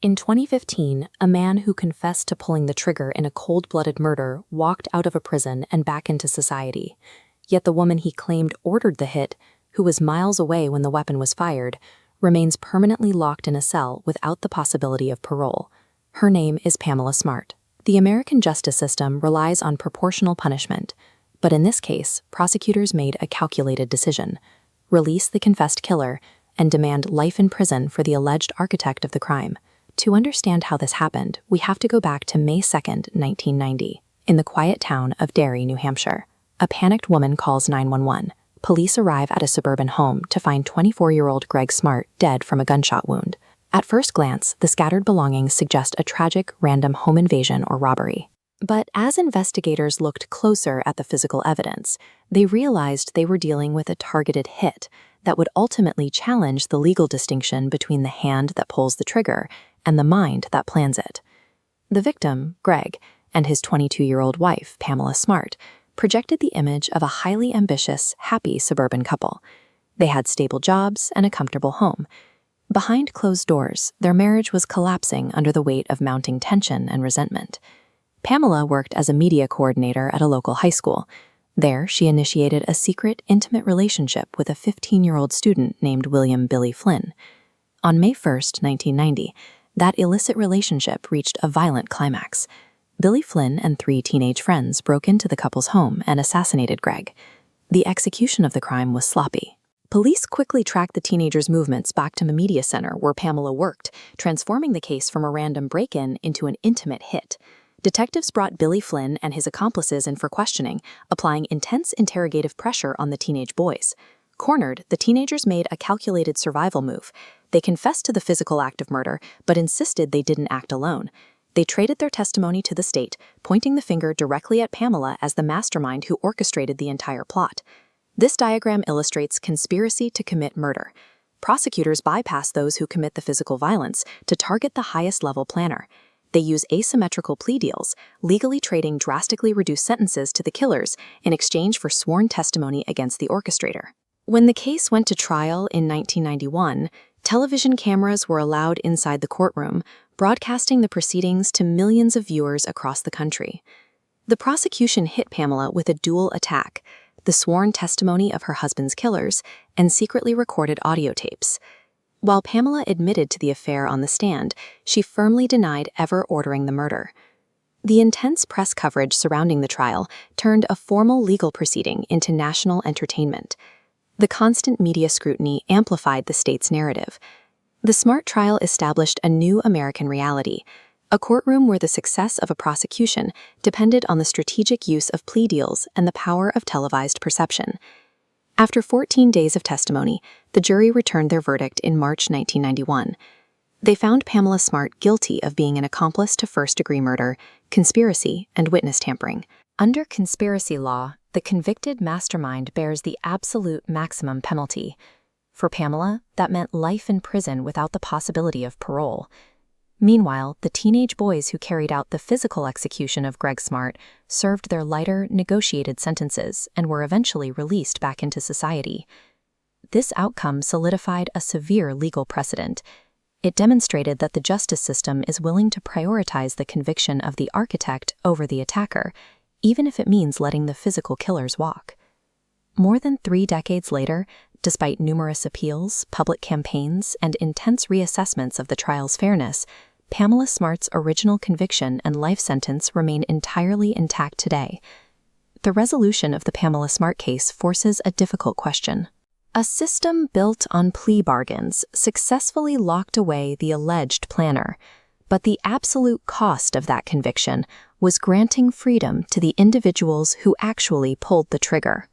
In 2015, a man who confessed to pulling the trigger in a cold-blooded murder walked out of a prison and back into society. Yet the woman he claimed ordered the hit, who was miles away when the weapon was fired, remains permanently locked in a cell without the possibility of parole. Her name is Pamela Smart. The American justice system relies on proportional punishment, but in this case, prosecutors made a calculated decision: release the confessed killer and demand life in prison for the alleged architect of the crime. To understand how this happened, we have to go back to May 2, 1990, in the quiet town of Derry, New Hampshire. A panicked woman calls 911. Police arrive at a suburban home to find 24-year-old Gregg Smart dead from a gunshot wound. At first glance, the scattered belongings suggest a tragic, random home invasion or robbery. But as investigators looked closer at the physical evidence, they realized they were dealing with a targeted hit that would ultimately challenge the legal distinction between the hand that pulls the trigger and the mind that plans it. The victim, Gregg, and his 22-year-old wife, Pamela Smart, projected the image of a highly ambitious, happy suburban couple. They had stable jobs and a comfortable home. Behind closed doors, their marriage was collapsing under the weight of mounting tension and resentment. Pamela worked as a media coordinator at a local high school. There, she initiated a secret, intimate relationship with a 15-year-old student named Billy Flynn. On May 1, 1990, that illicit relationship reached a violent climax. Billy Flynn and 3 teenage friends broke into the couple's home and assassinated Gregg. The execution of the crime was sloppy. Police quickly tracked the teenagers' movements back to the media center where Pamela worked, transforming the case from a random break-in into an intimate hit. Detectives brought Billy Flynn and his accomplices in for questioning, applying intense interrogative pressure on the teenage boys. Cornered, the teenagers made a calculated survival move. They confessed to the physical act of murder, but insisted they didn't act alone. They traded their testimony to the state, pointing the finger directly at Pamela as the mastermind who orchestrated the entire plot. This diagram illustrates conspiracy to commit murder. Prosecutors bypass those who commit the physical violence to target the highest-level planner. They use asymmetrical plea deals, legally trading drastically reduced sentences to the killers in exchange for sworn testimony against the orchestrator. When the case went to trial in 1991, television cameras were allowed inside the courtroom, broadcasting the proceedings to millions of viewers across the country. The prosecution hit Pamela with a dual attack: the sworn testimony of her husband's killers and secretly recorded audio tapes. While Pamela admitted to the affair on the stand, she firmly denied ever ordering the murder. The intense press coverage surrounding the trial turned a formal legal proceeding into national entertainment. The constant media scrutiny amplified the state's narrative. The Smart trial established a new American reality, a courtroom where the success of a prosecution depended on the strategic use of plea deals and the power of televised perception. After 14 days of testimony, the jury returned their verdict in March 1991. They found Pamela Smart guilty of being an accomplice to first-degree murder, conspiracy, and witness tampering. Under conspiracy law, the convicted mastermind bears the absolute maximum penalty. For Pamela, that meant life in prison without the possibility of parole. Meanwhile, the teenage boys who carried out the physical execution of Gregg Smart served their lighter, negotiated sentences and were eventually released back into society. This outcome solidified a severe legal precedent. It demonstrated that the justice system is willing to prioritize the conviction of the architect over the attacker, even if it means letting the physical killers walk. More than 3 decades later, despite numerous appeals, public campaigns, and intense reassessments of the trial's fairness, Pamela Smart's original conviction and life sentence remain entirely intact today. The resolution of the Pamela Smart case forces a difficult question. A system built on plea bargains successfully locked away the alleged planner, but the absolute cost of that conviction was granting freedom to the individuals who actually pulled the trigger.